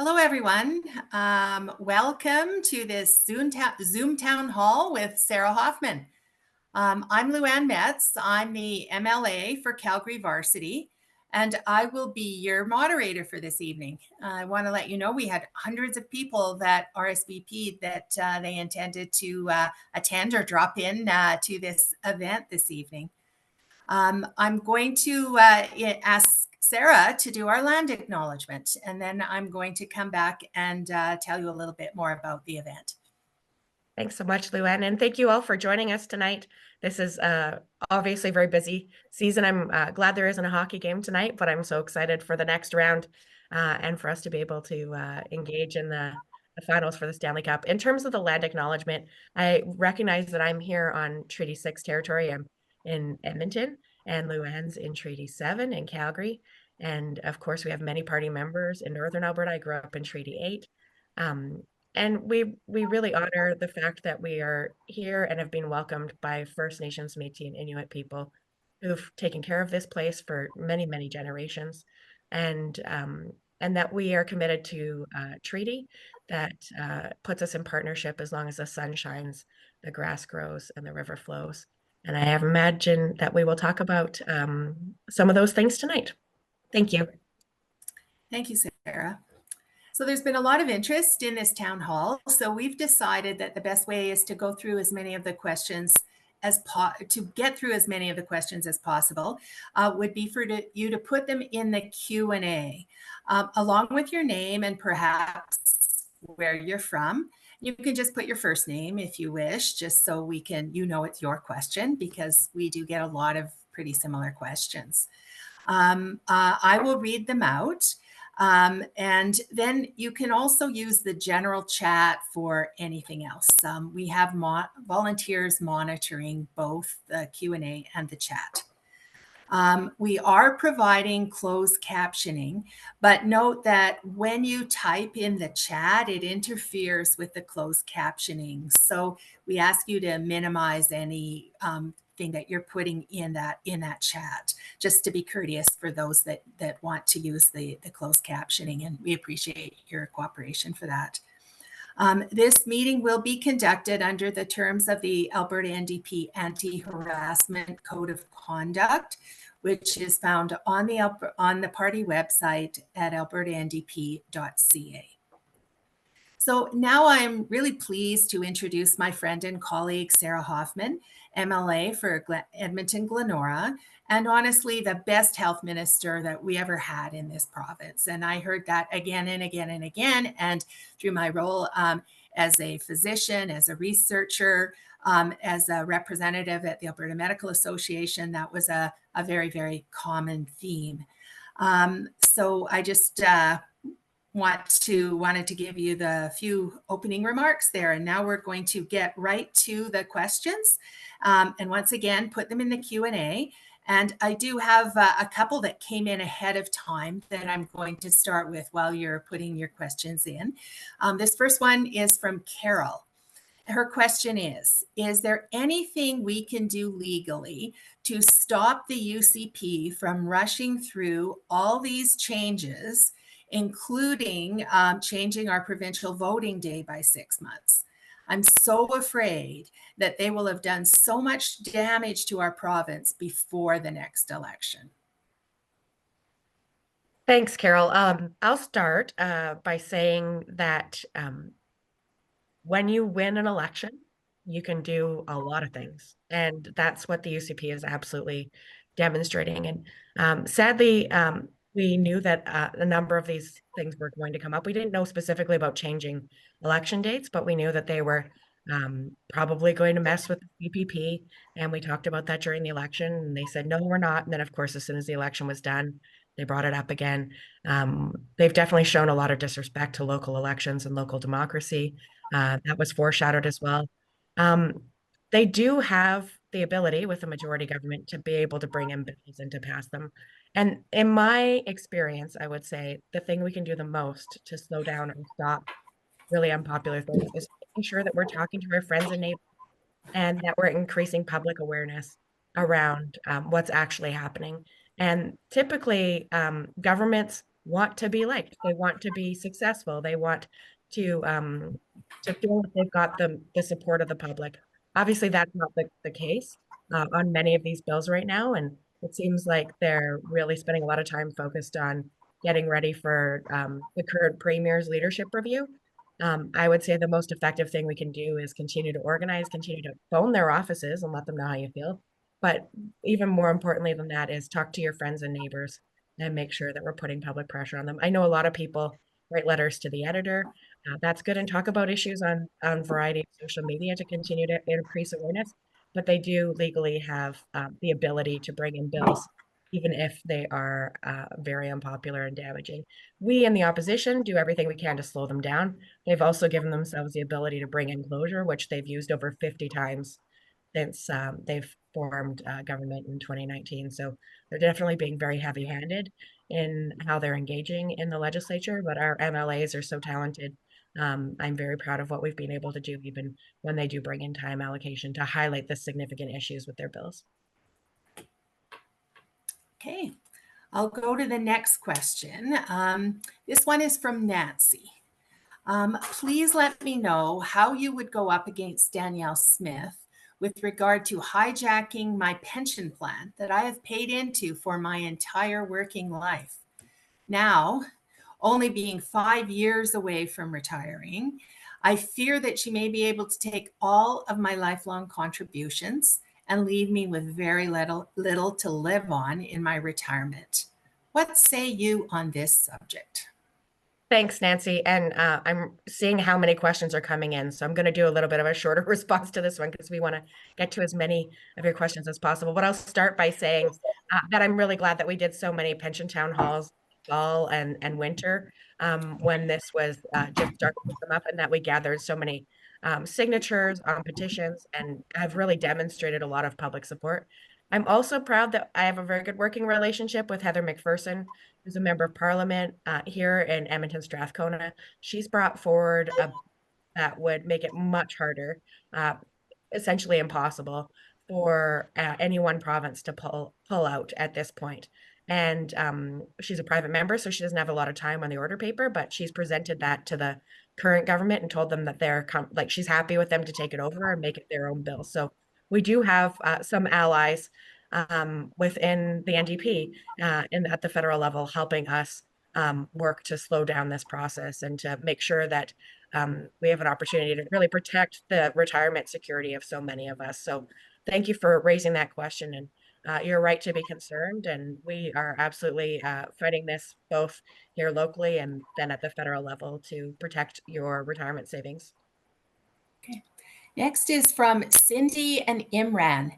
Hello, everyone. Welcome to this Zoom Town Hall with Sarah Hoffman. I'm Luann Metz. I'm the MLA for Calgary Varsity, and I will be your moderator for this evening. I want to let you know we had hundreds of people that RSVP'd that they intended to attend or drop in to this event this evening. I'm going to ask Sarah to do our land acknowledgement, and then I'm going to come back and tell you a little bit more about the event. Thanks so much, Luann, and thank you all for joining us tonight. This is obviously a very busy season. I'm glad there isn't a hockey game tonight, but I'm so excited for the next round and for us to be able to engage in the finals for the Stanley Cup. In terms of the land acknowledgement, I recognize that I'm here on Treaty 6 territory. I'm in Edmonton, and Luann's in Treaty 7 in Calgary. And of course, we have many party members in Northern Alberta. I grew up in Treaty 8. And we really honor the fact that we are here and have been welcomed by First Nations, Métis, and Inuit people who've taken care of this place for many, many generations, and that we are committed to a treaty that puts us in partnership as long as the sun shines, the grass grows, and the river flows. And I imagine that we will talk about some of those things tonight. Thank you. Thank you, Sarah. So there's been a lot of interest in this town hall. So we've decided that the best way is to go through as many of the questions to get through as many of the questions as possible would be for you to put them in the Q&A along with your name and perhaps where you're from. You can just put your first name if you wish, just so we can, it's your question, because we do get a lot of pretty similar questions. I will read them out. And then you can also use the general chat for anything else. We have volunteers monitoring both the Q&A and the chat. We are providing closed captioning, but note that when you type in the chat, it interferes with the closed captioning. So we ask you to minimize any thing that you're putting in that chat, just to be courteous for those that want to use the closed captioning, and we appreciate your cooperation for that. This meeting will be conducted under the terms of the Alberta NDP Anti-Harassment Code of Conduct, which is found on the party website at albertandp.ca. So now I'm really pleased to introduce my friend and colleague, Sarah Hoffman, MLA for Edmonton Glenora, and honestly, the best health minister that we ever had in this province. And I heard that again and again and again. And through my role as a physician, as a researcher, as a representative at the Alberta Medical Association, that was a very, very common theme. So I just wanted to give you the few opening remarks there. And now we're going to get right to the questions. And once again, put them in the Q&A. And I do have a couple that came in ahead of time that I'm going to start with while you're putting your questions in. This first one is from Carol. Her question is there anything we can do legally to stop the UCP from rushing through all these changes, including changing our provincial voting day by 6 months? I'm so afraid that they will have done so much damage to our province before the next election. Thanks, Carol. I'll start by saying that when you win an election, you can do a lot of things. And that's what the UCP is absolutely demonstrating. And sadly, we knew that a number of these things were going to come up. We didn't know specifically about changing election dates, but we knew that they were probably going to mess with the CPP. And we talked about that during the election, and they said, no, we're not. And then, of course, as soon as the election was done, they brought it up again. They've definitely shown a lot of disrespect to local elections and local democracy. That was foreshadowed as well. They do have the ability with a majority government to be able to bring in bills and to pass them. And in my experience, I would say the thing we can do the most to slow down and stop really unpopular things is making sure that we're talking to our friends and neighbors and that we're increasing public awareness around what's actually happening. And typically, governments want to be liked. They want to be successful. They want to feel that they've got the support of the public. Obviously, that's not the case on many of these bills right now, and it seems like they're really spending a lot of time focused on getting ready for the current premier's leadership review. I would say the most effective thing we can do is continue to organize, continue to phone their offices and let them know how you feel. But even more importantly than that is talk to your friends and neighbors and make sure that we're putting public pressure on them. I know a lot of people write letters to the editor. That's good, and talk about issues on variety of social media to continue to increase awareness. But they do legally have the ability to bring in bills, even if they are very unpopular and damaging. We in the opposition do everything we can to slow them down. They've also given themselves the ability to bring in closure, which they've used over 50 times since they've formed government in 2019. So they're definitely being very heavy-handed in how they're engaging in the legislature, but our MLAs are so talented. I'm very proud of what we've been able to do, even when they do bring in time allocation to highlight the significant issues with their bills. Okay, I'll go to the next question. This one is from Nancy. Please let me know how you would go up against Danielle Smith with regard to hijacking my pension plan that I have paid into for my entire working life. Now, only being 5 years away from retiring, I fear that she may be able to take all of my lifelong contributions and leave me with very little to live on in my retirement. What say you on this subject? Thanks, Nancy. And I'm seeing how many questions are coming in. So I'm going to do a little bit of a shorter response to this one because we want to get to as many of your questions as possible. But I'll start by saying that I'm really glad that we did so many pension town halls fall and winter when this was just starting to come up, and that we gathered so many signatures on petitions and have really demonstrated a lot of public support. I'm also proud that I have a very good working relationship with Heather McPherson, who's a member of parliament here in Edmonton Strathcona. She's brought forward a that would make it much harder, uh, essentially impossible for any one province to pull out at this point. And she's a private member, so she doesn't have a lot of time on the order paper, but she's presented that to the current government and told them that they're like she's happy with them to take it over and make it their own bill. So we do have some allies within the NDP and at the federal level helping us work to slow down this process and to make sure that we have an opportunity to really protect the retirement security of so many of us. So thank you for raising that question. And you're right to be concerned. And we are absolutely fighting this both here locally and then at the federal level to protect your retirement savings. Okay. Next is from Cindy and Imran.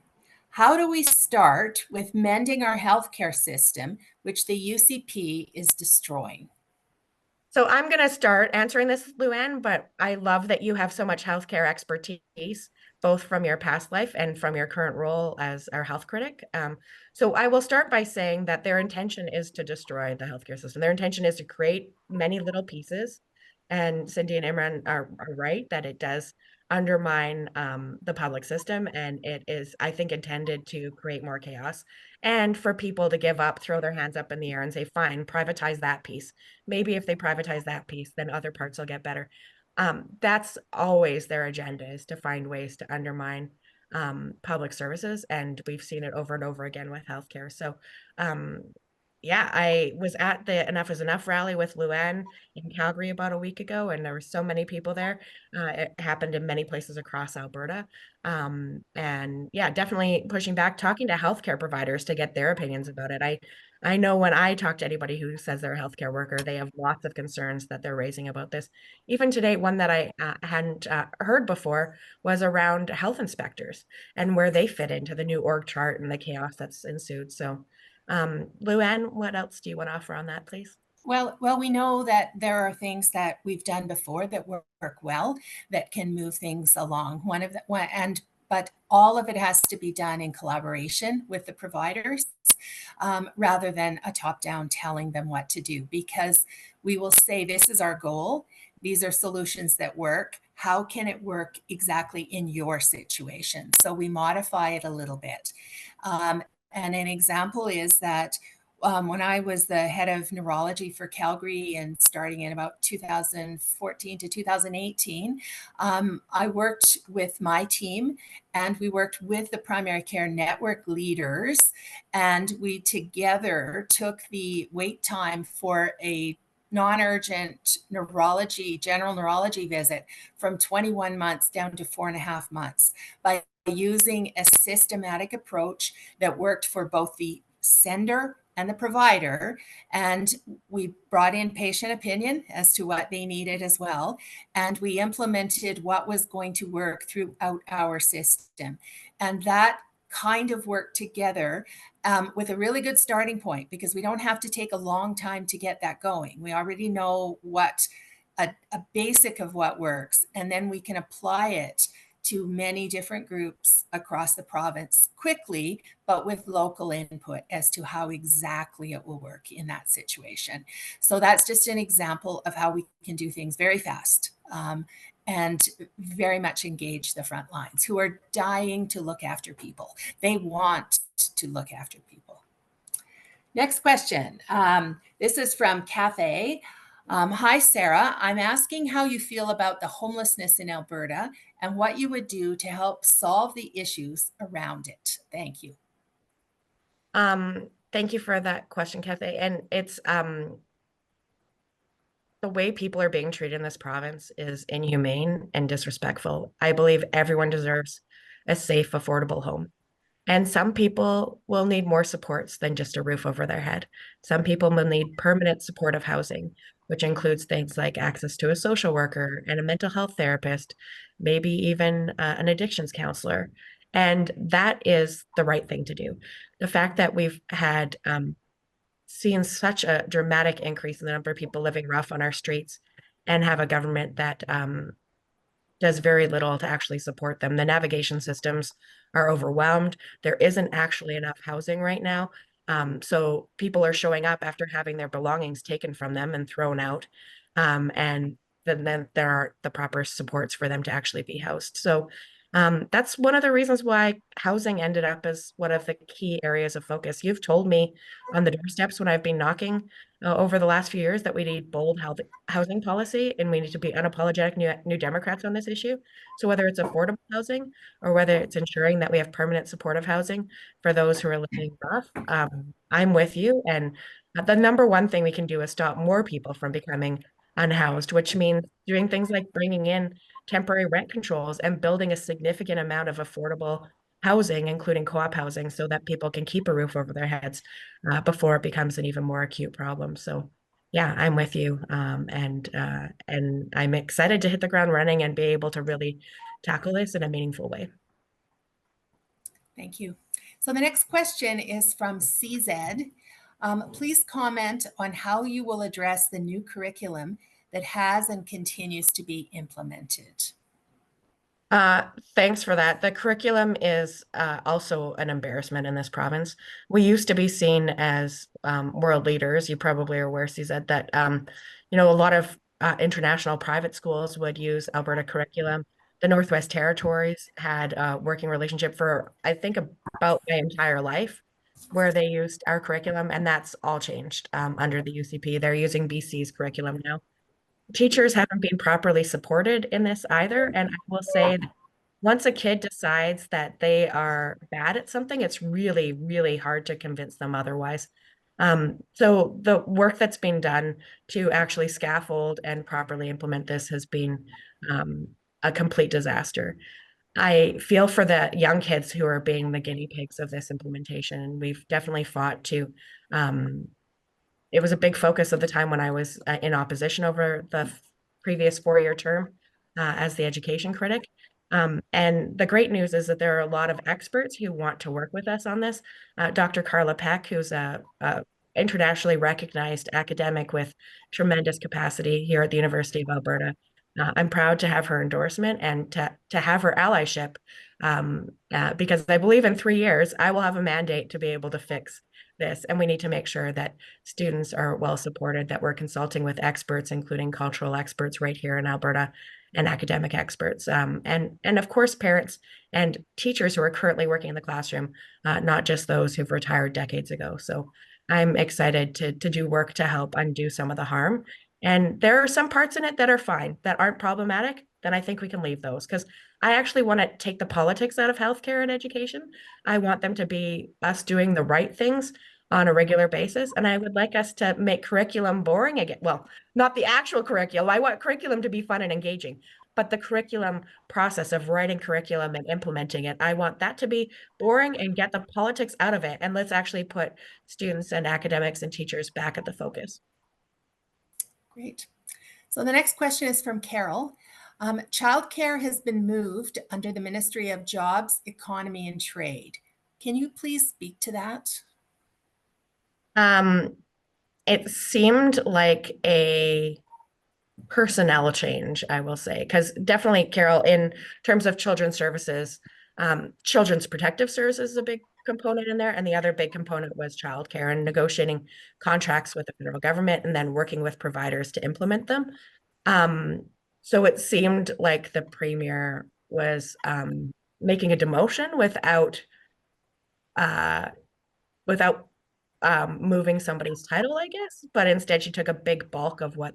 How do we start with mending our healthcare system, which the UCP is destroying? So I'm going to start answering this, Luann, but I love that you have so much healthcare expertise, both from your past life and from your current role as our health critic. So I will start by saying that their intention is to destroy the healthcare system. Their intention is to create many little pieces. And Cindy and Imran are right that it does undermine the public system. And it is, I think, intended to create more chaos and for people to give up, throw their hands up in the air and say, fine, privatize that piece. Maybe if they privatize that piece, then other parts will get better. That's always their agenda, is to find ways to undermine public services. And we've seen it over and over again with healthcare. So yeah, I was at the Enough is Enough rally with Luann in Calgary about a week ago, and there were so many people there. It happened in many places across Alberta. And yeah, definitely pushing back, talking to healthcare providers to get their opinions about it. I know when I talk to anybody who says they're a healthcare worker, they have lots of concerns that they're raising about this. Even today, one that I hadn't heard before was around health inspectors and where they fit into the new org chart and the chaos that's ensued. So Luann, what else do you want to offer on that, please? Well, we know that there are things that we've done before that work well, that can move things along. But all of it has to be done in collaboration with the providers, rather than a top-down telling them what to do. Because we will say, this is our goal. These are solutions that work. How can it work exactly in your situation? So we modify it a little bit. And an example is that when I was the head of neurology for Calgary and starting in about 2014 to 2018, I worked with my team and we worked with the primary care network leaders, and we together took the wait time for a non-urgent neurology, general neurology visit from 21 months down to 4.5 months by using a systematic approach that worked for both the sender and the provider. And we brought in patient opinion as to what they needed as well. And we implemented what was going to work throughout our system. And that kind of work together with a really good starting point, because we don't have to take a long time to get that going. We already know what a basic of what works, and then we can apply it to many different groups across the province quickly, but with local input as to how exactly it will work in that situation. So that's just an example of how we can do things very fast, and very much engage the front lines who are dying to look after people. They want to look after people. Next question. This is from Cafe. Hi, Sarah. I'm asking how you feel about the homelessness in Alberta and what you would do to help solve the issues around it. Thank you. Thank you for that question, Kathy. And it's the way people are being treated in this province is inhumane and disrespectful. I believe everyone deserves a safe, affordable home. And some people will need more supports than just a roof over their head. Some people will need permanent supportive housing, which includes things like access to a social worker and a mental health therapist, maybe even an addictions counselor. And that is the right thing to do. The fact that we've had seen such a dramatic increase in the number of people living rough on our streets and have a government that does very little to actually support them. The navigation systems are overwhelmed. There isn't actually enough housing right now. So people are showing up after having their belongings taken from them and thrown out. And then there are the proper supports for them to actually be housed. So that's one of the reasons why housing ended up as one of the key areas of focus. You've told me on the doorsteps when I've been knocking over the last few years that we need bold housing policy and we need to be unapologetic new Democrats on this issue. So whether it's affordable housing or whether it's ensuring that we have permanent supportive housing for those who are living rough, I'm with you. And the number one thing we can do is stop more people from becoming unhoused, which means doing things like bringing in temporary rent controls and building a significant amount of affordable housing, including co-op housing, so that people can keep a roof over their heads before it becomes an even more acute problem. So yeah, I'm with you. And I'm excited to hit the ground running and be able to really tackle this in a meaningful way. Thank you. So the next question is from CZ. Please comment on how you will address the new curriculum that has and continues to be implemented. Thanks for that. The curriculum is also an embarrassment in this province. We used to be seen as world leaders. You probably are aware, CZ, that a lot of international private schools would use Alberta curriculum. The Northwest Territories had a working relationship for, I think, about my entire life, where they used our curriculum, and that's all changed under the UCP. They're using BC's curriculum now. Teachers haven't been properly supported in this either. And I will say that once a kid decides that they are bad at something, it's really, really hard to convince them otherwise. So the work that's been done to actually scaffold and properly implement this has been a complete disaster. I feel for the young kids who are being the guinea pigs of this implementation. We've definitely fought to it was a big focus of the time when I was in opposition over the previous 4-year term as the education critic. And the great news is that there are a lot of experts who want to work with us on this. Dr. Carla Peck, who's a internationally recognized academic with tremendous capacity here at the University of Alberta. I'm proud to have her endorsement and to have her allyship because I believe in 3 years, I will have a mandate to be able to fix this. And we need to make sure that students are well supported, that we're consulting with experts, including cultural experts right here in Alberta and academic experts. And of course, parents and teachers who are currently working in the classroom, not just those who've retired decades ago. So I'm excited to do work to help undo some of the harm. And there are some parts in it that are fine, that aren't problematic. Then I think we can leave those because I actually want to take the politics out of healthcare and education. I want them to be us doing the right things on a regular basis. And I would like us to make curriculum boring again. Well, not the actual curriculum. I want curriculum to be fun and engaging, but the curriculum process of writing curriculum and implementing it, I want that to be boring and get the politics out of it. And let's actually put students and academics and teachers back at the focus. Great. So the next question is from Carol. Childcare has been moved under the Ministry of Jobs, Economy and Trade. Can you please speak to that? Um, it seemed like a personnel change, I will say, because definitely, Carol, in terms of children's services, children's protective services is a big component in there, and the other big component was childcare and negotiating contracts with the federal government and then working with providers to implement them. Um, so it seemed like the premier was making a demotion uh, without moving somebody's title, I guess. But instead, she took a big bulk of what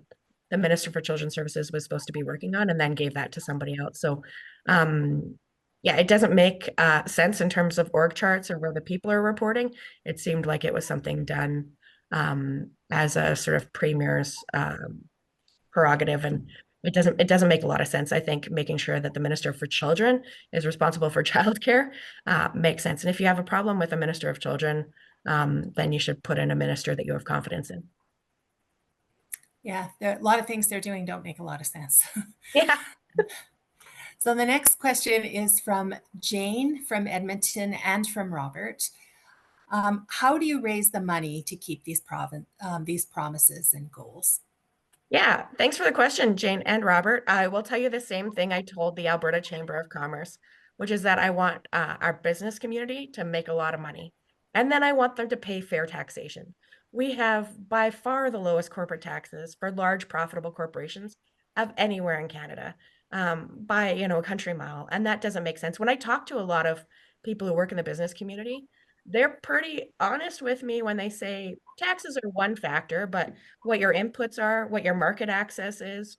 the Minister for Children's Services was supposed to be working on and then gave that to somebody else. So, yeah, it doesn't make sense in terms of org charts or where the people are reporting. It seemed like it was something done as a sort of premier's prerogative, and it doesn't make a lot of sense. I think making sure that the Minister for Children is responsible for childcare makes sense. And if you have a problem with a Minister of Children, then you should put in a minister that you have confidence in. Yeah, there are a lot of things they're doing don't make a lot of sense. Yeah. So the next question is from Jane from Edmonton and from Robert. How do you raise the money to keep these promises and goals? Yeah, thanks for the question, Jane and Robert. I will tell you the same thing I told the Alberta Chamber of Commerce, which is that I want our business community to make a lot of money. And then I want them to pay fair taxation. We have by far the lowest corporate taxes for large profitable corporations of anywhere in Canada, by a country mile. And that doesn't make sense. When I talk to a lot of people who work in the business community, they're pretty honest with me when they say taxes are one factor, but what your inputs are, what your market access is,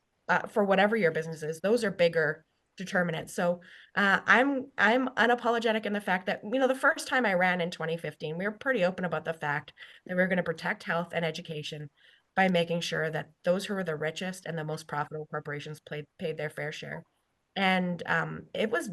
for whatever your business is, those are bigger determinants. So I'm unapologetic in the fact that the first time I ran in 2015, we were pretty open about the fact that we were going to protect health and education by making sure that those who were the richest and the most profitable corporations paid their fair share, and it was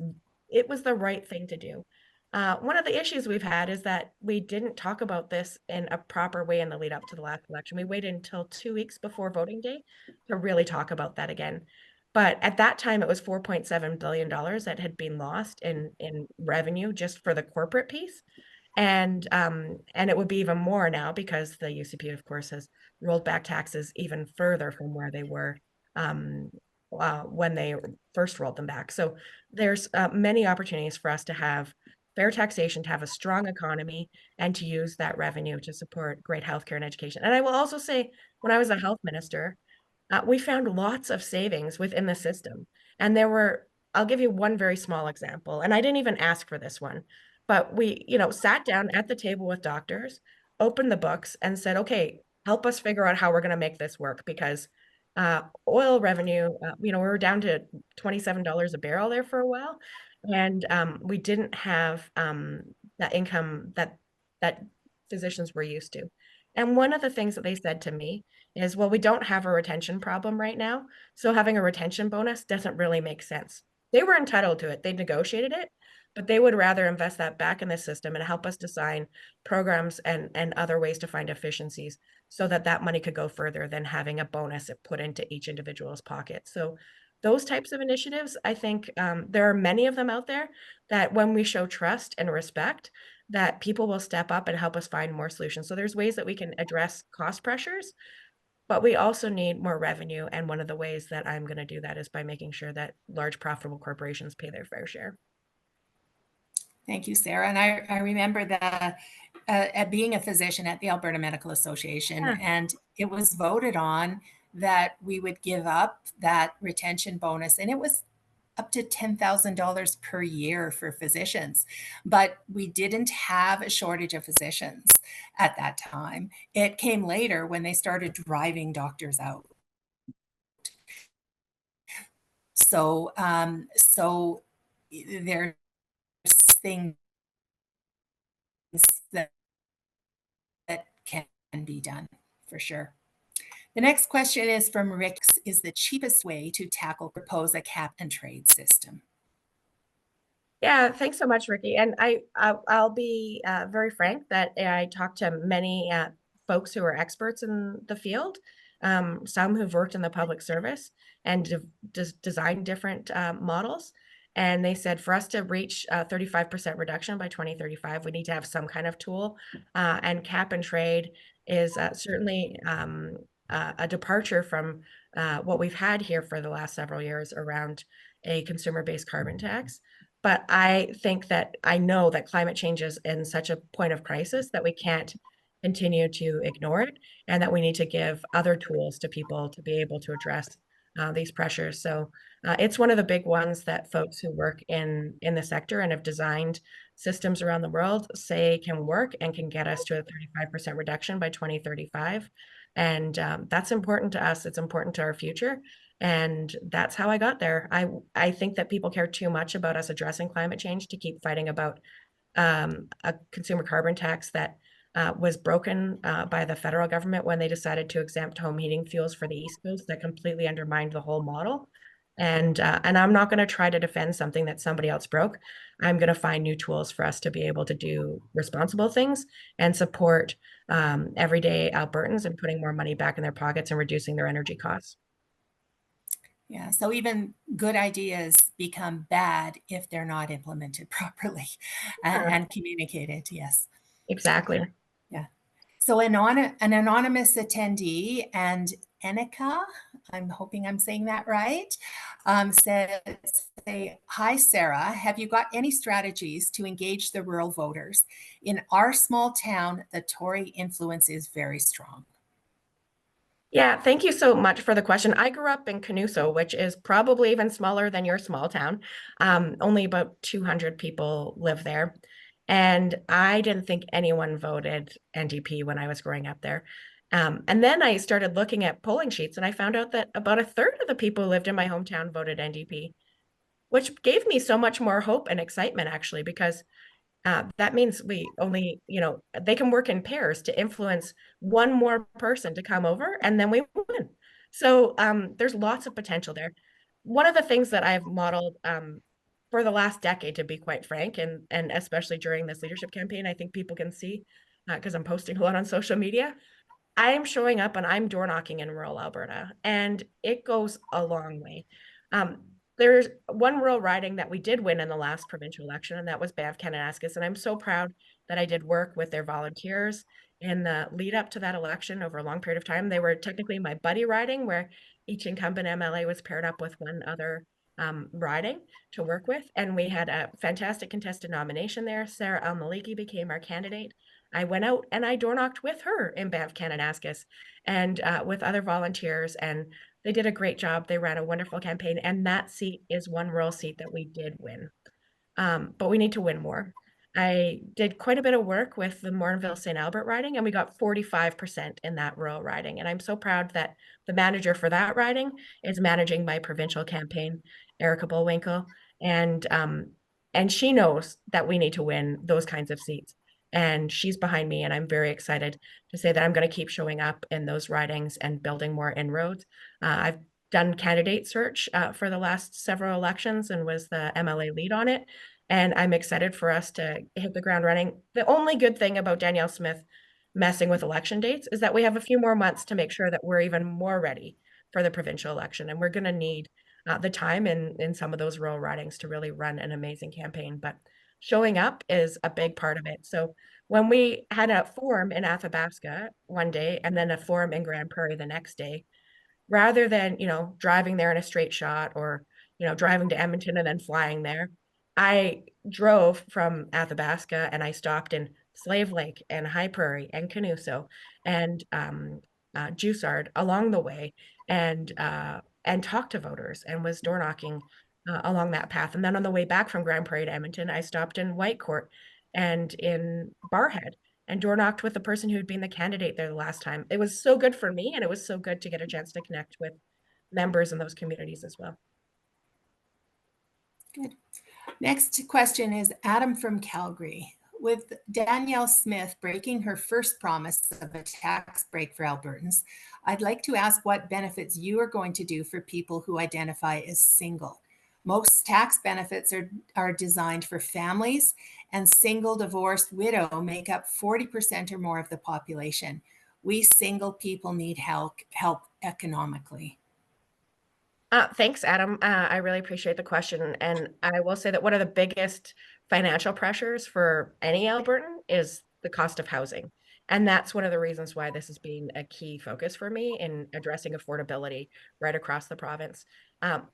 the right thing to do. One of the issues we've had is that we didn't talk about this in a proper way in the lead up to the last election. We waited until 2 weeks before voting day to really talk about that again. But at that time, it was $4.7 billion that had been lost in revenue just for the corporate piece. And it would be even more now because the UCP, of course, has rolled back taxes even further from where they were um, when they first rolled them back. So there's many opportunities for us to have fair taxation, to have a strong economy, and to use that revenue to support great healthcare and education. And I will also say, when I was a health minister, we found lots of savings within the system. And I'll give you one very small example, and I didn't even ask for this one, but we, sat down at the table with doctors, opened the books, and said, okay, help us figure out how we're going to make this work because oil revenue, we were down to $27 a barrel there for a while, and we didn't have that income that physicians were used to. And one of the things that they said to me is, well, we don't have a retention problem right now, so having a retention bonus doesn't really make sense. They were entitled to it. They negotiated it, but they would rather invest that back in the system and help us design programs and other ways to find efficiencies so that that money could go further than having a bonus put into each individual's pocket. So those types of initiatives, I think there are many of them out there that when we show trust and respect, that people will step up and help us find more solutions. So there's ways that we can address cost pressures, but we also need more revenue. And one of the ways that I'm going to do that is by making sure that large profitable corporations pay their fair share. Thank you, Sarah. And I remember that at being a physician at the Alberta Medical Association, Yeah. and it was voted on that we would give up that retention bonus. And it was up to $10,000 per year for physicians. But we didn't have a shortage of physicians at that time. It came later when they started driving doctors out. So there's things that, that can be done for sure. The next question is from Rick. Is the cheapest way to tackle propose a cap and trade system? Yeah, thanks so much, Ricky. And I'll be very frank that I talked to many folks who are experts in the field, some who've worked in the public service and designed different models. And they said for us to reach 35% reduction by 2035, we need to have some kind of tool. And cap and trade is certainly a departure from what we've had here for the last several years around a consumer-based carbon tax. But I think that I know that climate change is in such a point of crisis that we can't continue to ignore it, and that we need to give other tools to people to be able to address these pressures. So it's one of the big ones that folks who work in the sector and have designed systems around the world say can work and can get us to a 35% reduction by 2035. And that's important to us. It's important to our future. And that's how I got there. I think that people care too much about us addressing climate change to keep fighting about a consumer carbon tax that was broken by the federal government when they decided to exempt home heating fuels for the East Coast. That completely undermined the whole model. And I'm not going to try to defend something that somebody else broke. I'm going to find new tools for us to be able to do responsible things and support everyday Albertans and putting more money back in their pockets and reducing their energy costs. Yeah, so even good ideas become bad if they're not implemented properly Yeah, and communicated. Yes. exactly. Yeah. So an anonymous attendee and Enika, I'm hoping I'm saying that right, said, say, hi, Sarah, have you got any strategies to engage the rural voters? In our small town, the Tory influence is very strong. Yeah, thank you so much for the question. I grew up in Canuso, which is probably even smaller than your small town. Only about 200 people live there. And I didn't think anyone voted NDP when I was growing up there. And then I started looking at polling sheets and I found out that about a third of the people who lived in my hometown voted NDP, which gave me so much more hope and excitement, actually, because that means we only, they can work in pairs to influence one more person to come over, and then we win. So there's lots of potential there. One of the things that I've modeled for the last decade, to be quite frank, and especially during this leadership campaign, I think people can see because I'm posting a lot on social media. I'm showing up and I'm door knocking in rural Alberta, and it goes a long way. There's one rural riding that we did win in the last provincial election, and that was Banff Kananaskis. And I'm so proud that I did work with their volunteers in the lead up to that election over a long period of time. They were technically my buddy riding, where each incumbent MLA was paired up with one other riding to work with. And we had a fantastic contested nomination there. Sarah Al-Maliki became our candidate. I went out and I door knocked with her in Banff Kananaskis and with other volunteers, and they did a great job. They ran a wonderful campaign, and that seat is one rural seat that we did win. But we need to win more. I did quite a bit of work with the Morinville St. Albert riding, and we got 45% in that rural riding. And I'm so proud that the manager for that riding is managing my provincial campaign, Erica Bullwinkle, and she knows that we need to win those kinds of seats. And she's behind me, and I'm very excited to say that I'm going to keep showing up in those ridings and building more inroads. I've done candidate search for the last several elections and was the MLA lead on it. And I'm excited for us to hit the ground running. The only good thing about Danielle Smith messing with election dates is that we have a few more months to make sure that we're even more ready for the provincial election. And we're going to need the time in some of those rural ridings to really run an amazing campaign. But showing up is a big part of it. So when we had a forum in Athabasca one day and then a forum in Grand Prairie the next day, rather than, driving there in a straight shot or, driving to Edmonton and then flying there, I drove from Athabasca and I stopped in Slave Lake and High Prairie and Canuso and Jussard along the way and talked to voters and was door knocking along that path. And then on the way back from Grand Prairie to Edmonton, I stopped in Whitecourt and in Barhead and door knocked with the person who'd been the candidate there the last time. It was so good for me, and it was so good to get a chance to connect with members in those communities as well. Good. Next question is Adam from Calgary. With Danielle Smith breaking her first promise of a tax break for Albertans, I'd like to ask what benefits you are going to do for people who identify as single. Most tax benefits are designed for families, and single divorced widow make up 40% or more of the population. We single people need help economically. Thanks, Adam. I really appreciate the question. And I will say that one of the biggest financial pressures for any Albertan is the cost of housing. And that's one of the reasons why this has been a key focus for me in addressing affordability right across the province.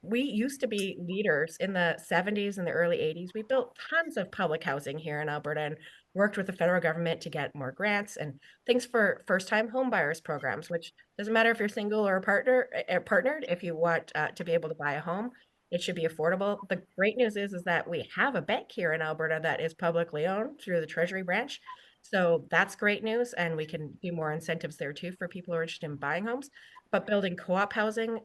We used to be leaders in the 70s and the early 80s. We built tons of public housing here in Alberta and worked with the federal government to get more grants and things for first-time homebuyers programs, which doesn't matter if you're single or partnered. If you want to be able to buy a home, it should be affordable. The great news is that we have a bank here in Alberta that is publicly owned through the Treasury branch. So that's great news, and we can do more incentives there too for people who are interested in buying homes. But building co-op housing,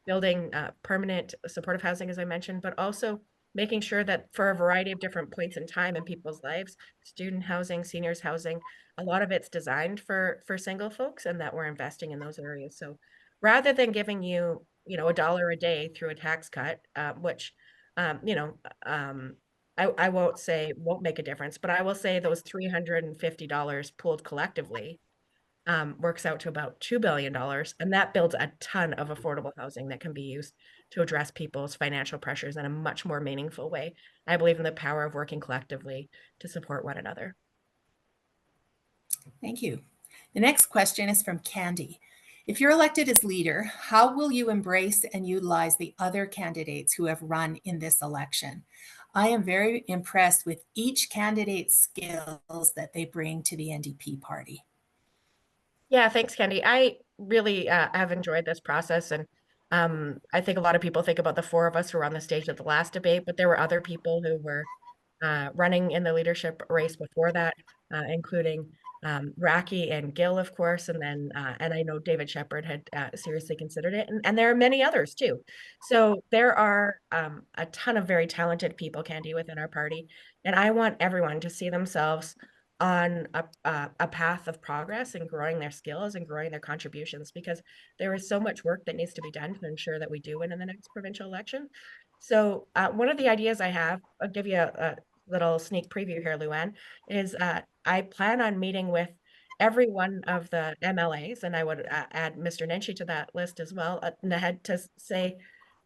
building permanent supportive housing, as I mentioned, but also making sure that for a variety of different points in time in people's lives, student housing, seniors housing, a lot of it's designed for single folks, and that we're investing in those areas. So rather than giving you, a dollar a day through a tax cut, which, um, you know, um, I won't say won't make a difference, but I will say those $350 pooled collectively works out to about $2 billion. And that builds a ton of affordable housing that can be used to address people's financial pressures in a much more meaningful way. I believe in the power of working collectively to support one another. Thank you. The next question is from Candy. If you're elected as leader, how will you embrace and utilize the other candidates who have run in this election? I am very impressed with each candidate's skills that they bring to the NDP party. Yeah, thanks, Candy. I really have enjoyed this process. And I think a lot of people think about the four of us who were on the stage at the last debate, but there were other people who were running in the leadership race before that, including Raki and Gill, of course, and I know David Shepherd had seriously considered it, and there are many others too. So there are a ton of very talented people, Candy, within our party, and I want everyone to see themselves on a path of progress and growing their skills and growing their contributions, because there is so much work that needs to be done to ensure that we do win in the next provincial election. So one of the ideas I have, I'll give you a little sneak preview here, Luann, is I plan on meeting with every one of the MLAs, and I would add Mr. Nenshi to that list as well, ahead to say,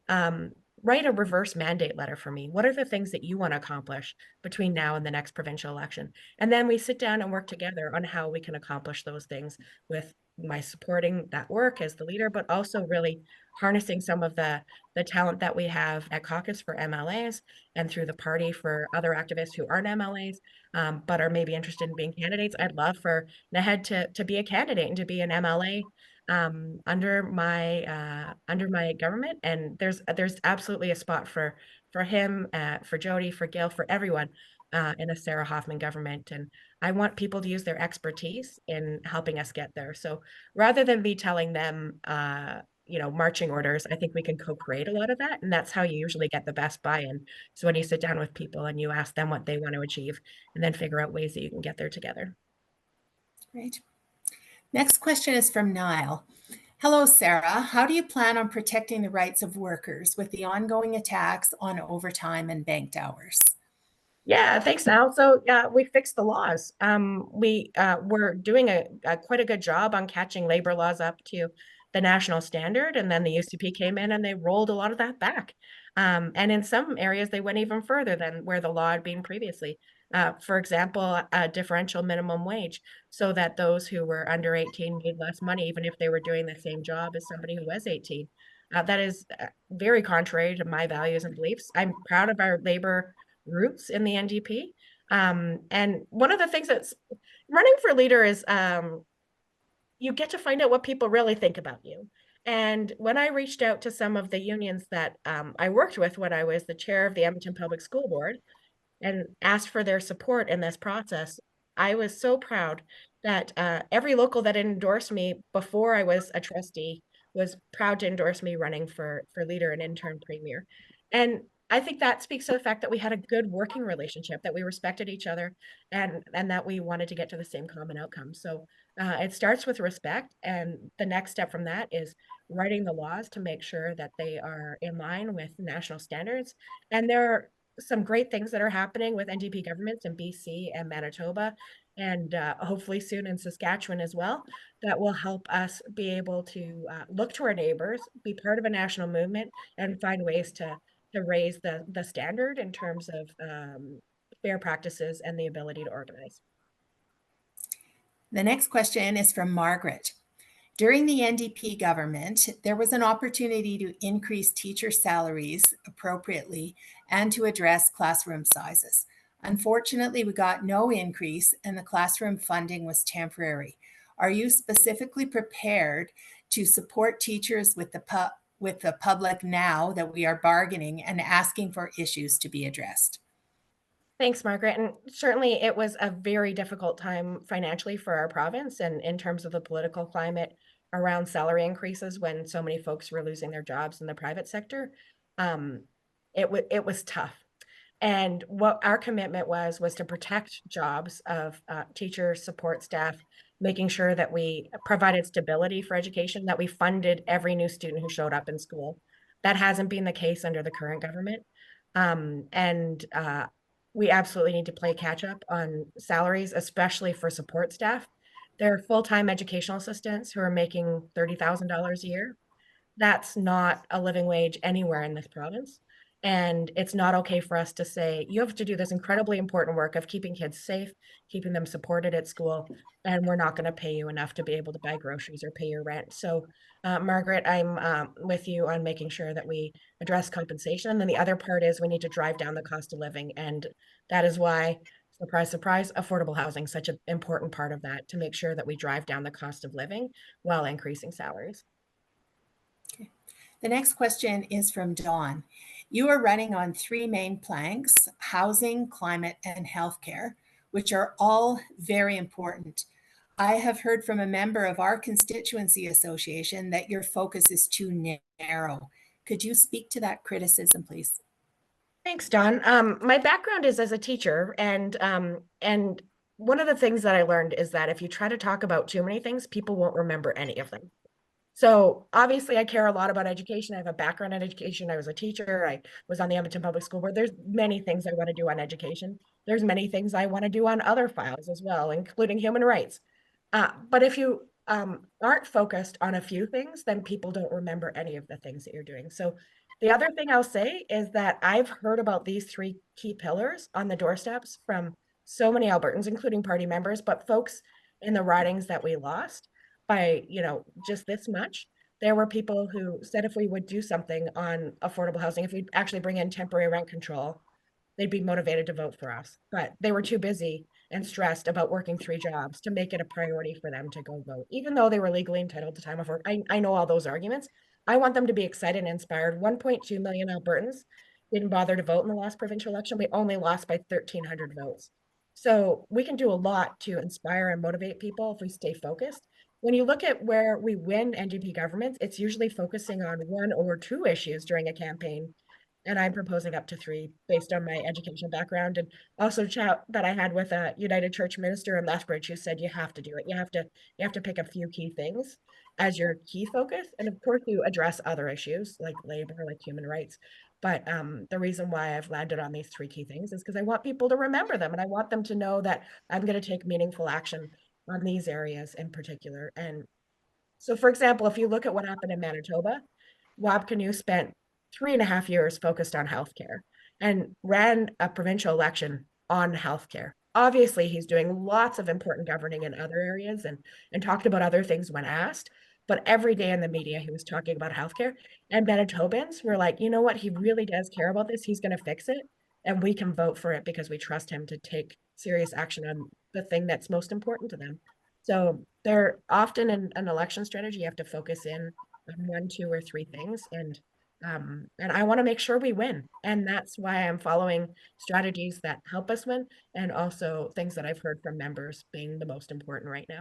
um, write a reverse mandate letter for me. What are the things that you want to accomplish between now and the next provincial election? And then we sit down and work together on how we can accomplish those things, with my supporting that work as the leader, but also really harnessing some of the talent that we have at caucus for MLAs and through the party for other activists who aren't MLAs, but are maybe interested in being candidates. I'd love for Nahed to be a candidate and to be an MLA under my government, and there's absolutely a spot for him, for Jody, for Gail, for everyone in a Sarah Hoffman government. And I want people to use their expertise in helping us get there. So rather than me telling them marching orders, I think we can co-create a lot of that, and that's how you usually get the best buy-in. So when you sit down with people and you ask them what they want to achieve, and then figure out ways that you can get there together. Great. Next question is from Niall. Hello, Sarah. How do you plan on protecting the rights of workers with the ongoing attacks on overtime and banked hours? Yeah, thanks, Al. So yeah, we fixed the laws. We were doing quite a good job on catching labor laws up to the national standard, and then the UCP came in and they rolled a lot of that back. And in some areas, they went even further than where the law had been previously. For example, a differential minimum wage, so that those who were under 18 made less money, even if they were doing the same job as somebody who was 18. That is very contrary to my values and beliefs. I'm proud of our labor roots in the NDP. And one of the things that's running for leader is you get to find out what people really think about you. And when I reached out to some of the unions that I worked with when I was the chair of the Edmonton Public School Board, and asked for their support in this process. I was so proud that every local that endorsed me before I was a trustee was proud to endorse me running for leader and intern premier. And I think that speaks to the fact that we had a good working relationship, that we respected each other, and that we wanted to get to the same common outcome. So it starts with respect, and the next step from that is writing the laws to make sure that they are in line with national standards. And there are some great things that are happening with NDP governments in BC and Manitoba, and hopefully soon in Saskatchewan as well, that will help us be able to look to our neighbors, be part of a national movement, and find ways to raise the standard in terms of fair practices and the ability to organize. The next question is from Margaret. During the NDP government, there was an opportunity to increase teacher salaries appropriately and to address classroom sizes. Unfortunately, we got no increase and the classroom funding was temporary. Are you specifically prepared to support teachers with the public now that we are bargaining and asking for issues to be addressed? Thanks, Margaret. And certainly it was a very difficult time financially for our province and in terms of the political climate around salary increases when so many folks were losing their jobs in the private sector. Um, it was tough. And what our commitment was to protect jobs of teachers, support staff, making sure that we provided stability for education, that we funded every new student who showed up in school. That hasn't been the case under the current government. And we absolutely need to play catch up on salaries, especially for support staff. There are full-time educational assistants who are making $30,000 a year. That's not a living wage anywhere in this province. And it's not okay for us to say, you have to do this incredibly important work of keeping kids safe, keeping them supported at school, and we're not going to pay you enough to be able to buy groceries or pay your rent. So, Margaret, I'm with you on making sure that we address compensation. And then the other part is we need to drive down the cost of living. And that is why, surprise, surprise, affordable housing is such an important part of that, to make sure that we drive down the cost of living while increasing salaries. Okay. The next question is from Dawn. You are running on three main planks: housing, climate, and healthcare, which are all very important. I have heard from a member of our constituency association that your focus is too narrow. Could you speak to that criticism, please? Thanks, Don. My background is as a teacher, and one of the things that I learned is that if you try to talk about too many things, people won't remember any of them. So obviously, I care a lot about education. I have a background in education. I was a teacher. I was on the Edmonton Public School Board. There's many things I want to do on education. There's many things I want to do on other files as well, including human rights. But if you aren't focused on a few things, then people don't remember any of the things that you're doing. So the other thing I'll say is that I've heard about these three key pillars on the doorsteps from so many Albertans, including party members, but folks in the ridings that we lost by, just this much. There were people who said if we would do something on affordable housing, if we actually bring in temporary rent control, they'd be motivated to vote for us. But they were too busy and stressed about working three jobs to make it a priority for them to go vote, even though they were legally entitled to time off work. I know all those arguments. I want them to be excited and inspired. 1.2 million Albertans didn't bother to vote in the last provincial election. We only lost by 1,300 votes. So we can do a lot to inspire and motivate people if we stay focused. When you look at where we win NDP governments, it's usually focusing on one or two issues during a campaign, and I'm proposing up to three based on my educational background, and also chat that I had with a United Church minister in Lethbridge who said you have to do it. You have to pick a few key things as your key focus, and of course you address other issues like labor, like human rights. But the reason why I've landed on these three key things is because I want people to remember them, and I want them to know that I'm going to take meaningful action on these areas in particular. And so, for example, if you look at what happened in Manitoba, Wab Kinew spent 3.5 years focused on healthcare and ran a provincial election on healthcare. Obviously, he's doing lots of important governing in other areas and talked about other things when asked. But every day in the media, he was talking about healthcare. And Manitobans were like, you know what? He really does care about this. He's going to fix it. And we can vote for it because we trust him to take serious action on the thing that's most important to them. So they're often in an election strategy, you have to focus in on one, two, or three things, and I want to make sure we win. And that's why I'm following strategies that help us win, and also things that I've heard from members being the most important right now.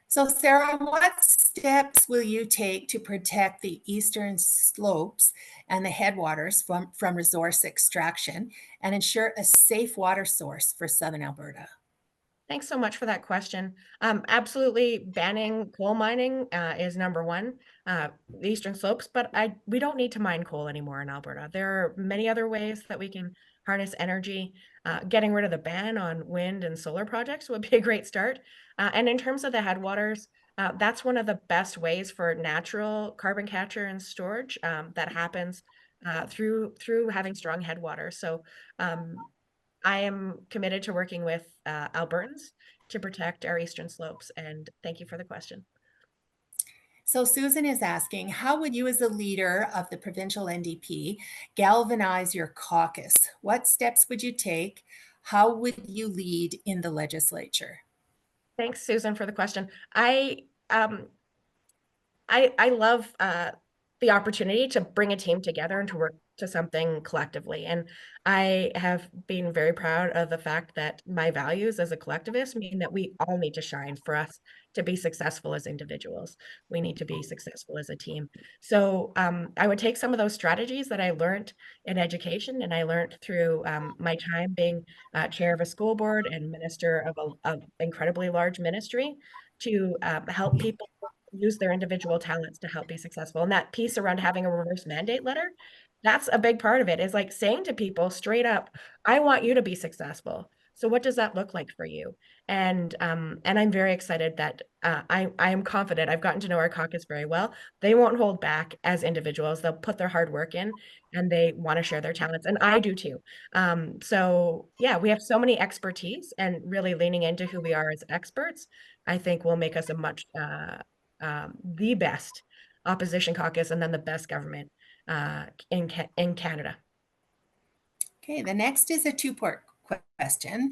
So, Sarah, what steps will you take to protect the eastern slopes and the headwaters from resource extraction and ensure a safe water source for southern Alberta? Thanks so much for that question. Absolutely, banning coal mining is number one, the Eastern Slopes, but we don't need to mine coal anymore in Alberta. There are many other ways that we can harness energy. Getting rid of the ban on wind and solar projects would be a great start. And in terms of the headwaters, that's one of the best ways for natural carbon capture and storage that happens through having strong headwaters. So um, I am committed to working with Albertans to protect our eastern slopes, and thank you for the question. So, Susan is asking, how would you, as a leader of the provincial NDP, galvanize your caucus? What steps would you take? How would you lead in the legislature? Thanks, Susan, for the question. Um, I love the opportunity to bring a team together and to work to something collectively. And I have been very proud of the fact that my values as a collectivist mean that we all need to shine for us to be successful as individuals. We need to be successful as a team. So I would take some of those strategies that I learned in education and I learned through my time being chair of a school board and minister of an incredibly large ministry to help people use their individual talents to help be successful. And that piece around having a reverse mandate letter, that's a big part of it, is like saying to people straight up, I want you to be successful. So what does that look like for you? And I'm very excited that I am confident. I've gotten to know our caucus very well. They won't hold back as individuals. They'll put their hard work in and they want to share their talents. And I do too. So yeah, we have so many expertise, and really leaning into who we are as experts, I think will make us a much the best opposition caucus and then the best government in Canada. Okay, the next is a two-part question.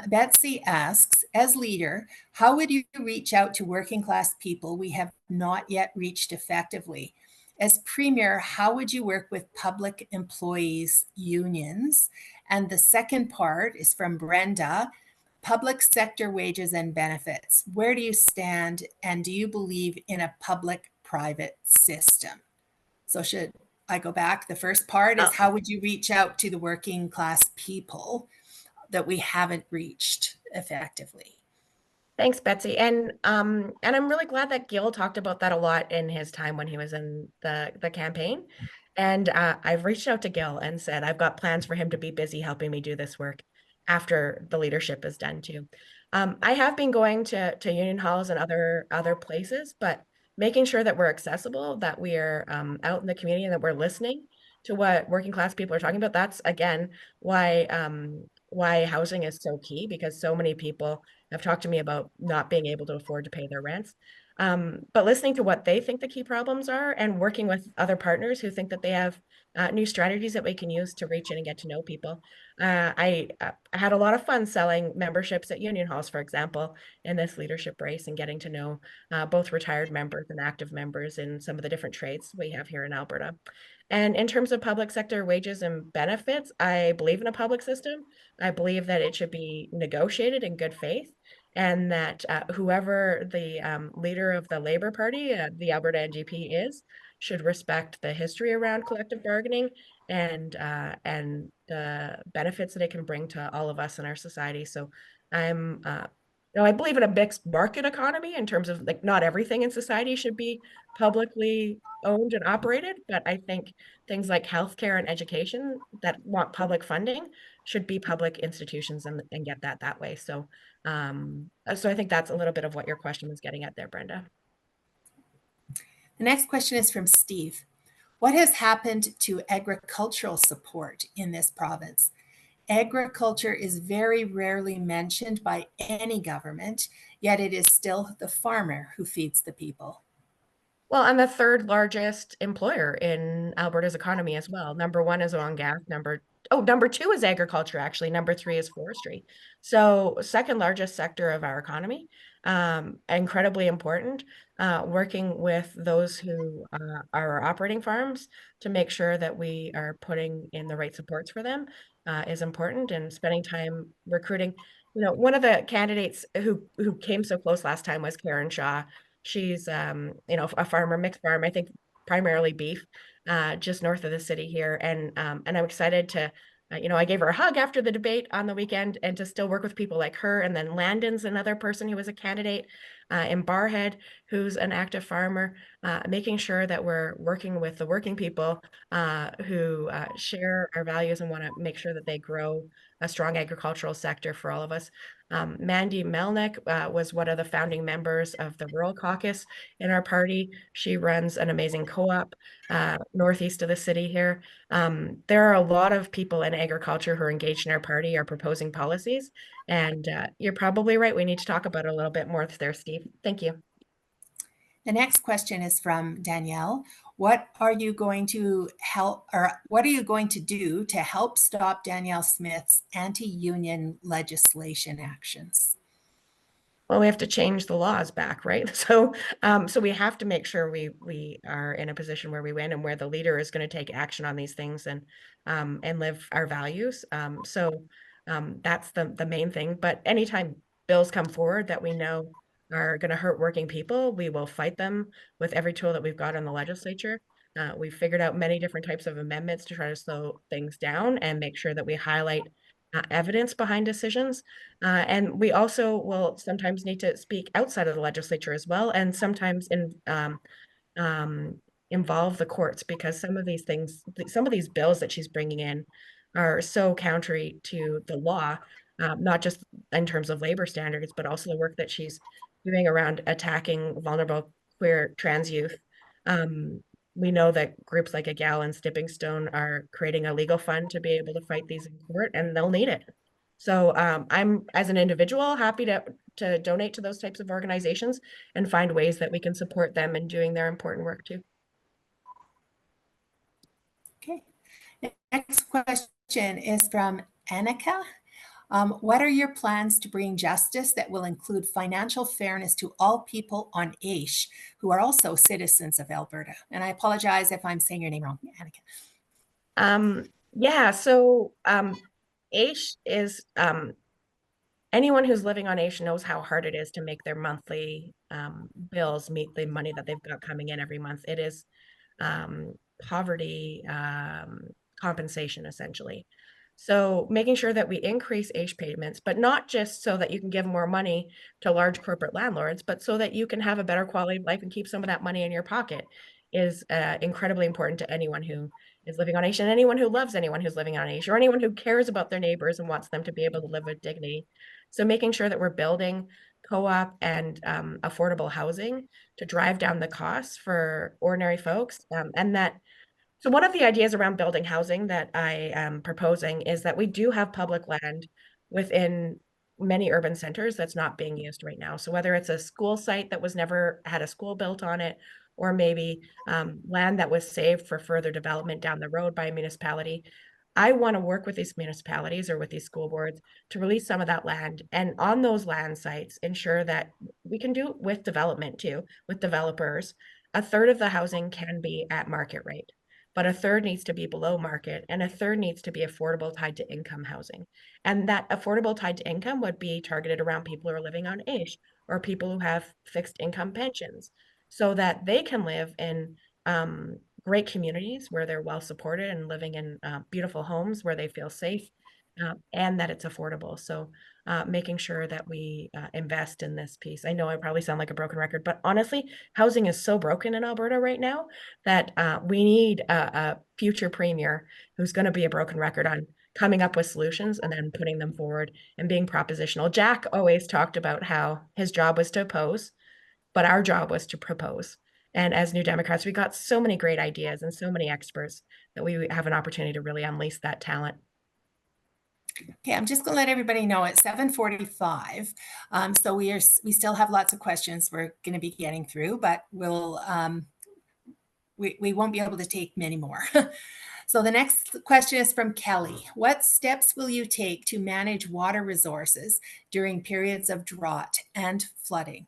Betsy asks, as leader, how would you reach out to working class people we have not yet reached effectively? As premier, how would you work with public employees unions? And the second part is from Brenda. Public sector wages and benefits. Where do you stand? And do you believe in a public private system? So, should I go back? The first part is, Uh, how would you reach out to the working class people that we haven't reached effectively? Thanks, Betsy. And I'm really glad that Gil talked about that a lot in his time when he was in the campaign. And I've reached out to Gil and said I've got plans for him to be busy helping me do this work after the leadership is done too. I have been going to union halls and other places, but making sure that we're accessible, that we're out in the community, and that we're listening to what working class people are talking about. That's again why housing is so key, because so many people have talked to me about not being able to afford to pay their rents. But listening to what they think the key problems are and working with other partners who think that they have new strategies that we can use to reach in and get to know people. I had a lot of fun selling memberships at union halls, for example, in this leadership race, and getting to know both retired members and active members in some of the different trades we have here in Alberta. And in terms of public sector wages and benefits, I believe in a public system. I believe that it should be negotiated in good faith, and that whoever the leader of the Labour Party, the Alberta NDP is, should respect the history around collective bargaining and the benefits that it can bring to all of us in our society. So I'm I believe in a mixed market economy in terms of like not everything in society should be publicly owned and operated, but I think things like healthcare and education that want public funding should be public institutions and get that way. So I think that's a little bit of what your question was getting at there, Brenda. The next question is from Steve. What has happened to agricultural support in this province? Agriculture is very rarely mentioned by any government, yet it is still the farmer who feeds the people. Well, I'm the third largest employer in Alberta's economy as well. Number one is oil and gas. Number number 2 is agriculture, actually. Number 3 is forestry. So second largest sector of our economy, incredibly important. Working with those who are our operating farms to make sure that we are putting in the right supports for them is important, and spending time recruiting. One of the candidates who came so close last time was Karen Shaw. She's a farmer, mixed farm, I think primarily beef, just north of the city here. And I'm excited to, I gave her a hug after the debate on the weekend, and to still work with people like her. And then Landon's another person who was a candidate in Barhead, who's an active farmer, making sure that we're working with the working people who share our values and want to make sure that they grow a strong agricultural sector for all of us. Mandy Melnick was one of the founding members of the Rural Caucus in our party. She runs an amazing co-op northeast of the city here. There are a lot of people in agriculture who are engaged in our party, are proposing policies, and you're probably right. We need to talk about it a little bit more there, Steve. Thank you. The next question is from Danielle. What are you going to do to help stop Danielle Smith's anti-union legislation actions? Well, we have to change the laws back, right? So we have to make sure we are in a position where we win, and where the leader is going to take action on these things and live our values. That's the main thing. But anytime bills come forward that we know are going to hurt working people, we will fight them with every tool that we've got in the legislature. We've figured out many different types of amendments to try to slow things down and make sure that we highlight evidence behind decisions. And we also will sometimes need to speak outside of the legislature as well, and sometimes involve the courts, because some of these bills that she's bringing in are so counter to the law, not just in terms of labor standards, but also the work that she's doing around attacking vulnerable queer trans youth. We know that groups like A Gal and Stepping Stone are creating a legal fund to be able to fight these in court, and they'll need it. So I'm, as an individual, happy to donate to those types of organizations and find ways that we can support them in doing their important work too. Okay. The next question is from Annika. What are your plans to bring justice that will include financial fairness to all people on AISH who are also citizens of Alberta? And I apologize if I'm saying your name wrong, Annika. Yeah, so AISH is, anyone who's living on AISH knows how hard it is to make their monthly bills meet the money that they've got coming in every month. It is poverty compensation, essentially. So making sure that we increase AISH payments, but not just so that you can give more money to large corporate landlords, but so that you can have a better quality of life and keep some of that money in your pocket, is incredibly important to anyone who is living on AISH, and anyone who loves anyone who's living on AISH, or anyone who cares about their neighbors and wants them to be able to live with dignity. So making sure that we're building co-op and affordable housing to drive down the costs for ordinary folks, and that. So one of the ideas around building housing that I am proposing is that we do have public land within many urban centers that's not being used right now. So whether it's a school site that was never had a school built on it, or maybe land that was saved for further development down the road by a municipality, I want to work with these municipalities or with these school boards to release some of that land, and on those land sites ensure that we can do it with development too, with developers. A third of the housing can be at market rate, but a third needs to be below market, and a third needs to be affordable, tied to income housing. And that affordable tied to income would be targeted around people who are living on AISH, or people who have fixed income pensions, so that they can live in great communities where they're well supported and living in beautiful homes where they feel safe, and that it's affordable. So making sure that we invest in this piece. I know I probably sound like a broken record, but honestly, housing is so broken in Alberta right now that we need a future premier who's going to be a broken record on coming up with solutions and then putting them forward and being propositional. Jack always talked about how his job was to oppose, but our job was to propose. And as New Democrats, we got so many great ideas and so many experts that we have an opportunity to really unleash that talent. Okay, I'm just going to let everybody know it's 7:45. So we still have lots of questions we're going to be getting through, but we won't be able to take many more. So the next question is from Kelly. What steps will you take to manage water resources during periods of drought and flooding?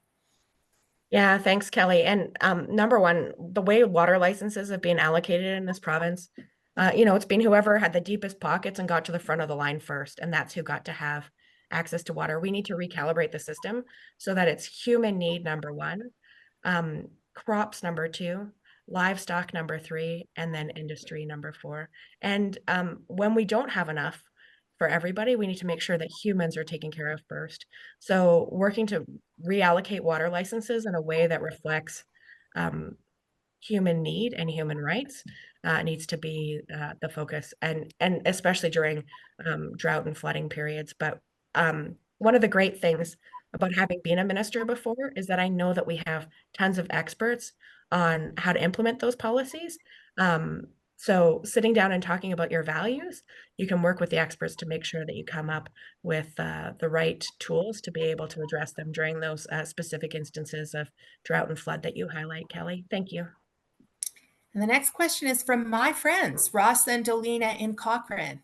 Yeah, thanks, Kelly. And number one, the way water licenses have been allocated in this province, it's been whoever had the deepest pockets and got to the front of the line first, and that's who got to have access to water. We need to recalibrate the system so that it's human need number one, crops number two, livestock number three, and then industry number four. And when we don't have enough for everybody, we need to make sure that humans are taken care of first. So working to reallocate water licenses in a way that reflects um, human need and human rights needs to be the focus, and especially during drought and flooding periods. But one of the great things about having been a minister before is that I know that we have tons of experts on how to implement those policies. Um, so sitting down and talking about your values, you can work with the experts to make sure that you come up with the right tools to be able to address them during those specific instances of drought and flood that you highlight, Kelly. Thank you. And the next question is from my friends, Ross and Dolina in Cochrane.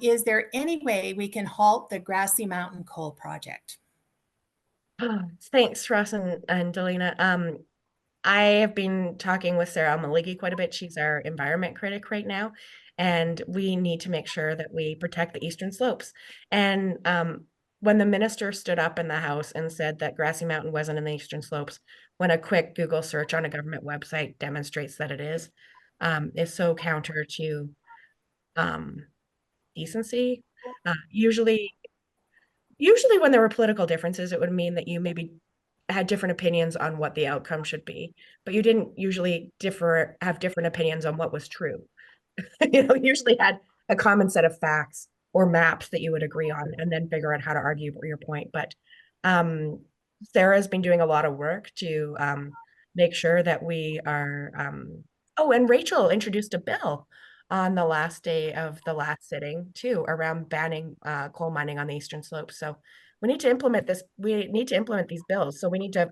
Is there any way we can halt the Grassy Mountain Coal Project? Thanks, Ross and Delina. I have been talking with Sarah Maligi quite a bit. She's our environment critic right now, and we need to make sure that we protect the eastern slopes. And when the minister stood up in the House and said that Grassy Mountain wasn't in the eastern slopes, when a quick Google search on a government website demonstrates that it is so counter to um, decency. Usually when there were political differences, it would mean that you maybe had different opinions on what the outcome should be, but you didn't usually have different opinions on what was true. Usually had a common set of facts or maps that you would agree on and then figure out how to argue your point. But um, Sarah's been doing a lot of work to make sure that we are. Oh, and Rachel introduced a bill on the last day of the last sitting too around banning coal mining on the eastern slope. So we need to implement this. We need to implement these bills. So we need to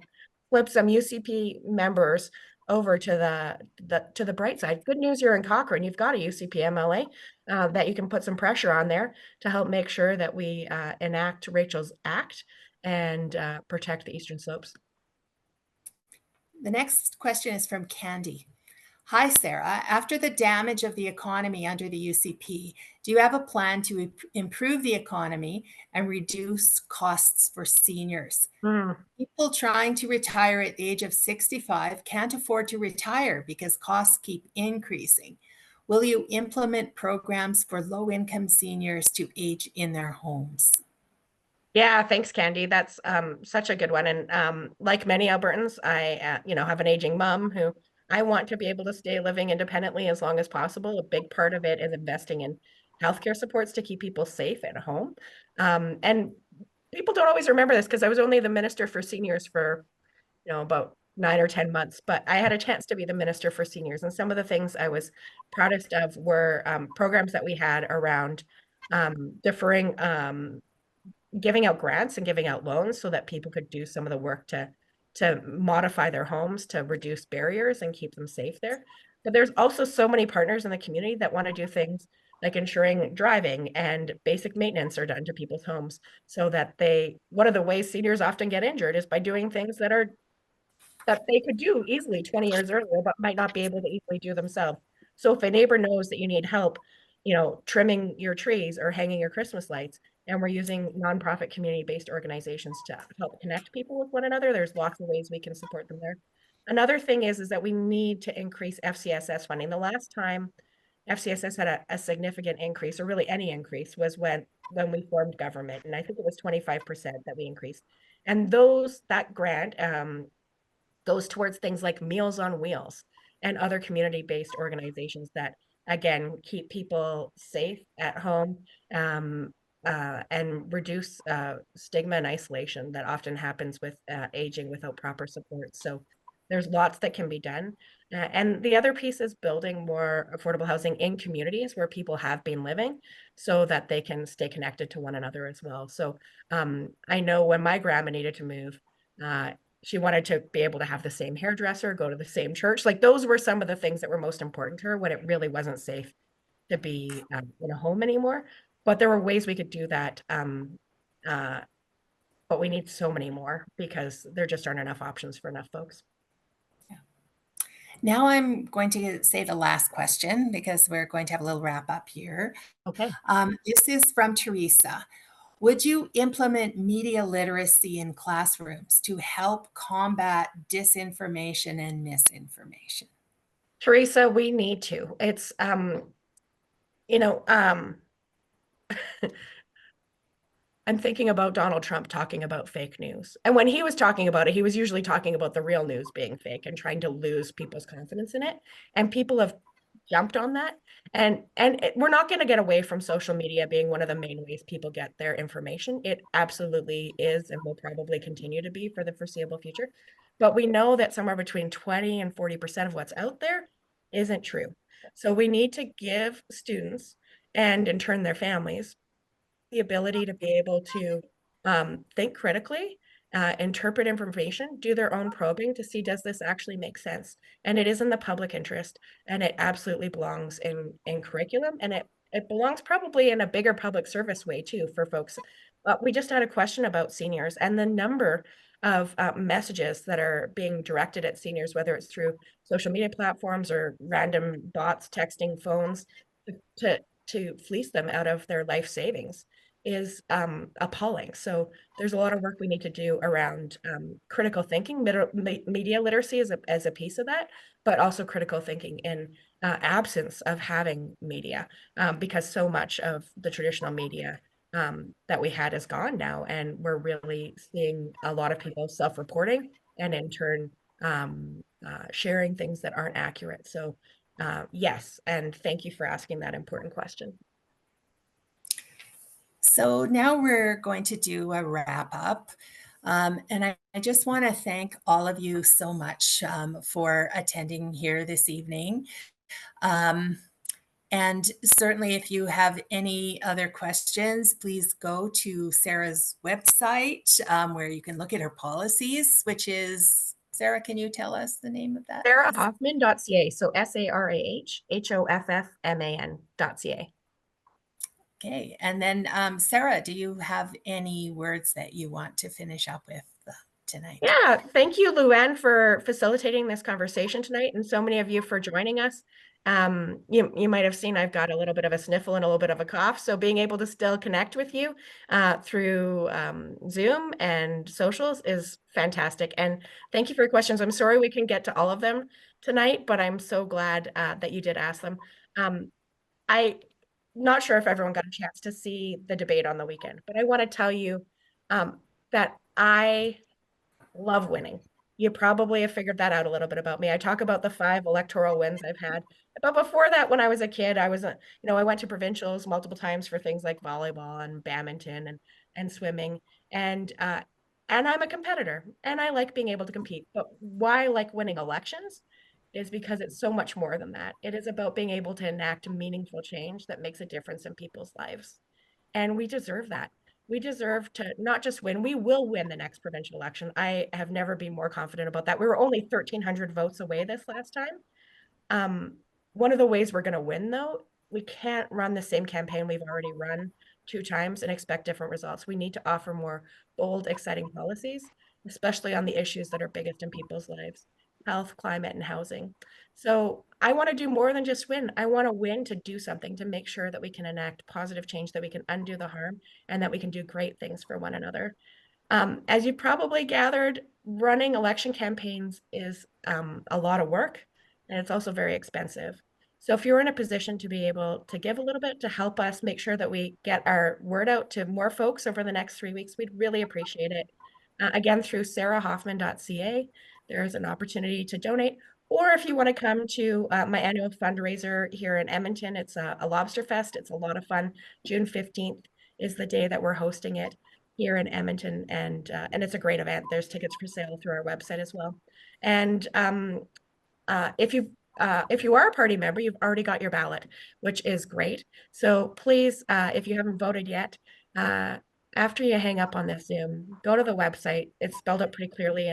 flip some UCP members over to the bright side. Good news, you're in Cochrane. You've got a UCP MLA that you can put some pressure on there to help make sure that we enact Rachel's Act and protect the eastern slopes. The next question is from Candy. Hi, Sarah. After the damage of the economy under the UCP, do you have a plan to improve the economy and reduce costs for seniors? Mm. People trying to retire at the age of 65 can't afford to retire because costs keep increasing. Will you implement programs for low-income seniors to age in their homes? Yeah, thanks, Candy. That's such a good one. And like many Albertans, I have an aging mom who I want to be able to stay living independently as long as possible. A big part of it is investing in healthcare supports to keep people safe at home. And people don't always remember this because I was only the minister for seniors for about 9 or 10 months, but I had a chance to be the minister for seniors. And some of the things I was proudest of were programs that we had around deferring giving out grants and giving out loans so that people could do some of the work to modify their homes to reduce barriers and keep them safe there. But there's also so many partners in the community that want to do things like ensuring driving and basic maintenance are done to people's homes so that one of the ways seniors often get injured is by doing things that they could do easily 20 years earlier, but might not be able to easily do themselves. So if a neighbor knows that you need help, trimming your trees or hanging your Christmas lights, and we're using nonprofit community-based organizations to help connect people with one another, there's lots of ways we can support them there. Another thing is that we need to increase FCSS funding. The last time FCSS had a significant increase, or really any increase, was when we formed government, and I think it was 25% that we increased. And that grant goes towards things like Meals on Wheels and other community-based organizations that, again, keep people safe at home and reduce stigma and isolation that often happens with aging without proper support. So there's lots that can be done. And the other piece is building more affordable housing in communities where people have been living so that they can stay connected to one another as well. So I know when my grandma needed to move, she wanted to be able to have the same hairdresser, go to the same church. Like those were some of the things that were most important to her when it really wasn't safe to be in a home anymore. But there were ways we could do that. Uh, but we need so many more because there just aren't enough options for enough folks. Now I'm going to say the last question because we're going to have a little wrap up here. Okay. This is from Teresa. Would you implement media literacy in classrooms to help combat disinformation and misinformation? Teresa, we need to. It's you know, I'm thinking about Donald Trump talking about fake news. And when he was talking about it, he was usually talking about the real news being fake and trying to lose people's confidence in it. And people have jumped on that. We're not going to get away from social media being one of the main ways people get their information. It absolutely is and will probably continue to be for the foreseeable future. But we know that somewhere between 20 and 40% of what's out there isn't true. So we need to give students and in turn their families the ability to be able to think critically, interpret information, do their own probing to see, does this actually make sense? And it is in the public interest, and it absolutely belongs in curriculum, and it belongs probably in a bigger public service way too for folks. We just had a question about seniors and the number of messages that are being directed at seniors, whether it's through social media platforms or random bots texting phones to to fleece them out of their life savings is appalling. So there's a lot of work we need to do around critical thinking. Media literacy as a piece of that, but also critical thinking in absence of having media, because so much of the traditional media that we had is gone now, and we're really seeing a lot of people self-reporting and in turn sharing things that aren't accurate. So yes, and thank you for asking that important question. So now we're going to do a wrap up. I just want to thank all of you so much for attending here this evening. Um, and certainly, if you have any other questions, please go to Sarah's website where you can look at her policies, which is, Sarah, can you tell us the name of that? SarahHoffman.ca. So SarahHoffman.ca. Okay. And then, Sarah, do you have any words that you want to finish up with tonight? Yeah, thank you, Luann, for facilitating this conversation tonight, and so many of you for joining us. You might have seen I've got a little bit of a sniffle and a little bit of a cough, so being able to still connect with you through Zoom and socials is fantastic. And thank you for your questions. I'm sorry we can get to all of them tonight, but I'm so glad that you did ask them. I'm not sure if everyone got a chance to see the debate on the weekend, but I want to tell you that I love winning. You probably have figured that out a little bit about me. I talk about the 5 electoral wins I've had. But before that, when I was a kid, I went to provincials multiple times for things like volleyball and badminton and swimming. And I'm a competitor and I like being able to compete. But why I like winning elections is because it's so much more than that. It is about being able to enact meaningful change that makes a difference in people's lives. And we deserve that. We deserve to not just win, we will win the next provincial election. I have never been more confident about that. We were only 1,300 votes away this last time. One of the ways we're going to win, though, we can't run the same campaign we've already run 2 times and expect different results. We need to offer more bold, exciting policies, especially on the issues that are biggest in people's lives: health, climate, and housing. So I want to do more than just win. I want to win to do something to make sure that we can enact positive change, that we can undo the harm, and that we can do great things for one another. As you probably gathered, running election campaigns is a lot of work, and it's also very expensive. So if you're in a position to be able to give a little bit to help us make sure that we get our word out to more folks over the next 3 weeks, we'd really appreciate it. Again, through sarahhoffman.ca, there's an opportunity to donate. Or if you want to come to my annual fundraiser here in Edmonton, it's a lobster fest. It's a lot of fun. June 15th is the day that we're hosting it here in Edmonton, and it's a great event. There's tickets for sale through our website as well. And if you are a party member, you've already got your ballot, which is great. So please, if you haven't voted yet, after you hang up on this Zoom, go to the website. It's spelled out pretty clearly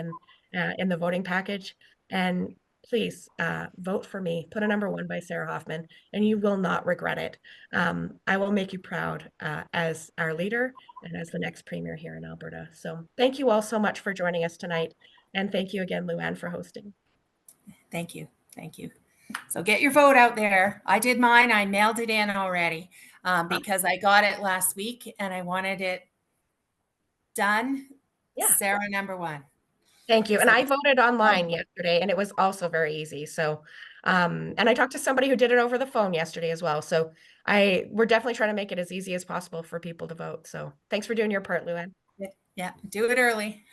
in the voting package. And please vote for me. Put a number 1 by Sarah Hoffman, and you will not regret it. I will make you proud as our leader and as the next premier here in Alberta. So thank you all so much for joining us tonight. And thank you again, Luann, for hosting. Thank you. Thank you. So get your vote out there. I did mine. I mailed it in already because I got it last week and I wanted it done. Yeah. Sarah, number 1. Thank you. And So, I voted online yesterday, and it was also very easy. So, and I talked to somebody who did it over the phone yesterday as well. So we're definitely trying to make it as easy as possible for people to vote. So thanks for doing your part, Luann. yeah, do it early.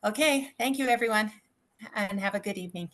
Okay. Thank you, everyone, and have a good evening.